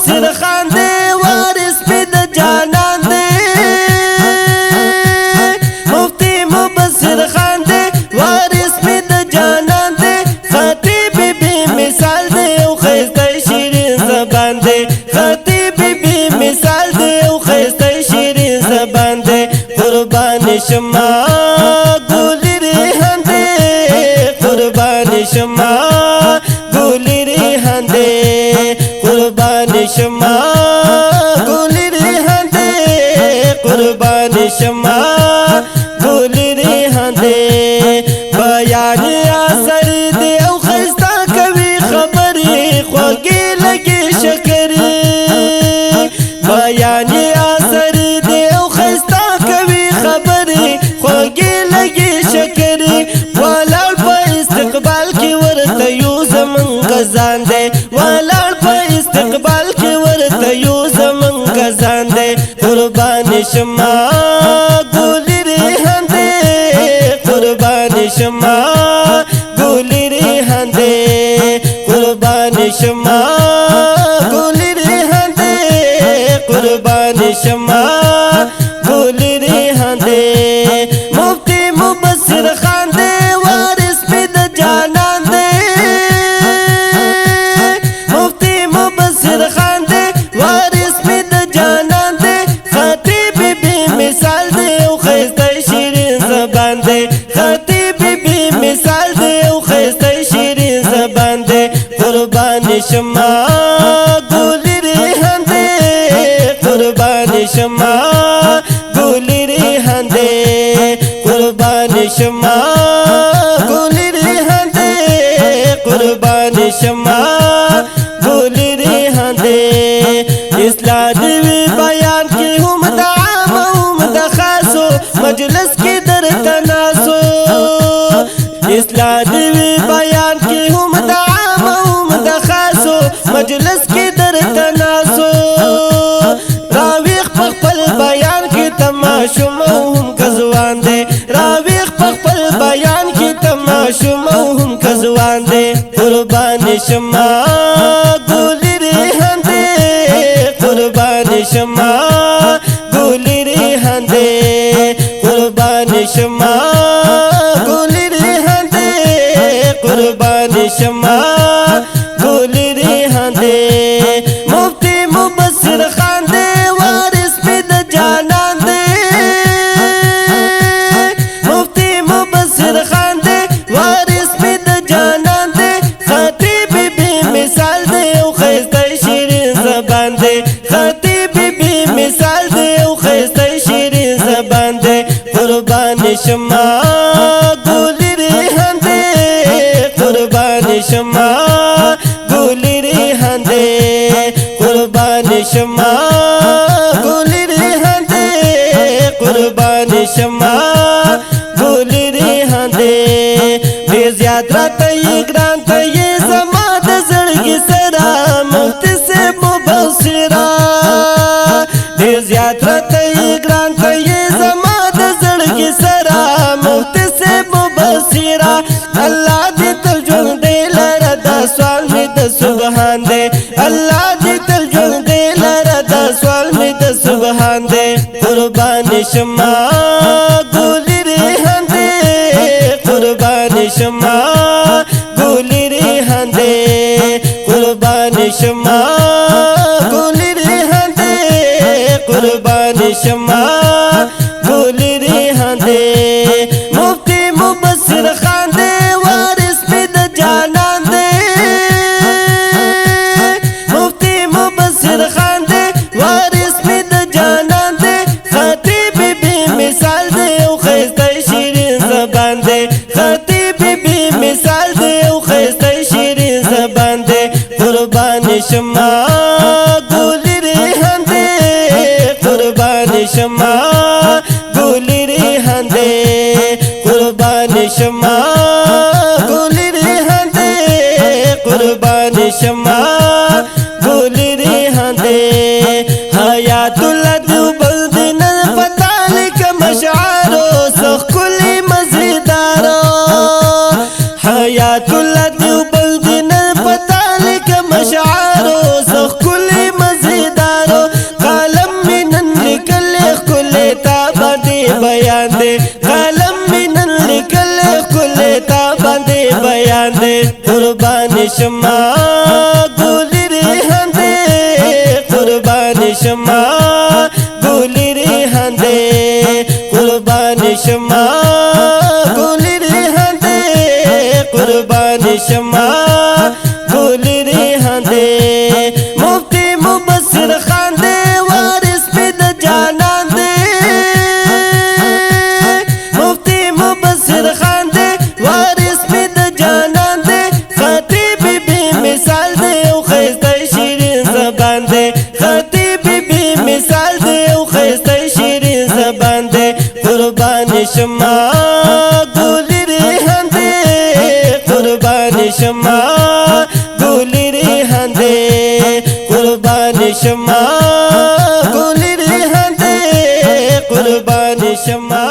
مبصر خان دے وارث می د جانان دے مفتی مبصر خان دے وارث می د جانان دے خطیب بی مثال دے او خیسته شیرین زبان دے خطیب بی مثال دے او خیسته شیرین زبان دے قربان شما گولی ریحان دے قربان شما گولی ریحان دے قربان شما گولی ریحان دے قربان شما گولی ریحان دے بیان اثر دے او خستا کوي خبرې خوږې لګي شکرې بیان اثر دے او خستا کوي خبرې خوږې لګي شکرې ولاړ په استقبال کې ورته یو زمون غزان دے ولاړ په استقبال کې ورته یو زمون غزان دے قربان شما گولی ریحان دے قربان شما گولی ریحان دے قربان شما گولی ریحان دے قربان شما گولی ریحان دے مفتی مبصر خان دے وارث می د جانان دے مفتی مبصر خان دے وارث می د جانان دے خطیب بی مثال دے او خیسته شیرین زبان دے خطیب بی مثال دے او خیسته شیرین زبان دے قربان شما گولی ریحان دے قربان شما گولی ریحان دے قربان شما گولی ریحان دے قربان شما گولی ریحان دے اصلاح دی بیان کی هم د عام هم د خاصو مجلس کی در تناسو اصلاح دی بیان کی هم د عام هم د خاصو مجلس کی در تناسو راویخ خپل بیان کی تماشم هم کزوان دے راویخ خپل بیان کی تماشم هم کزوان دے قربان شما گولی ریحان دے قربان شما گولی ریحان دے قربان شما گولی ریحان دے قربان شما گولی ریحان دے مفتی مبصر خان دے وارث می د جانان دے مفتی مبصر خان دے وارث می د جانان دے خطیب بی مثال دے او خیسته شیرین زبان دے خطیب بی مثال دے او خیسته شیرین زبان دے قربان شما گولی ریحان دے قربان شما گولی ریحان دے قربان شما گولی ریحان دے قربان شما گولی ریحان دے بے زیاد راته ګران ته یې زما د زړګي سره مفتی سے مبصرا بے زیاد راته ګران ته یې زما د زړګي سره مفتی سے مبصرا الله دې تل ژوند دې لره د سوال می د سبحان دے الله دې تل ژوند دې لره د سوال می د سبحان دے قربان شما گولی ریحان دے قربان شما گولی ریحان دے قربان شما گولی ریحان دے قربان شما گولی ریحان دے مفتی مبصر خان دے وارث می د جانان دے مفتی مبصر خان دے وارث می د جانان دے خطیب بی مثال دے او خیسته شیرین زبان دے خطیب بی مثال دے او خیسته شیرین زبان دے قربان شما گولی ریحان دے قربان شما گولی ریحان دے قربان شما گولی ریحان دے قربان شما گولی ریحان دے حیات اللہ دیوبند نن پتا لک مشعارو سخ کلی مزیدارو حیات اللہ دیوبند نن پتا لک مشعارو سخ کلی مزیدارو شما ګولې ریحان دې قربان شما ګولې ریحان دې قربان شما ګولې ریحان دې قربان شما ګولې ریحان دې مفتی مبصر خان دې وارث مې د جانان دې مفتی مبصر خان دې وارث مې د جانان دې خطیب بی مثال دې او ښایسته شیرین زبان دې خطیب بی مثال دې او ښایسته شیرین زبان دې قربان شما ګولې ریحان دې قربان شما ګولې ریحان دې قربان شما ګولې ریحان دې قربان شما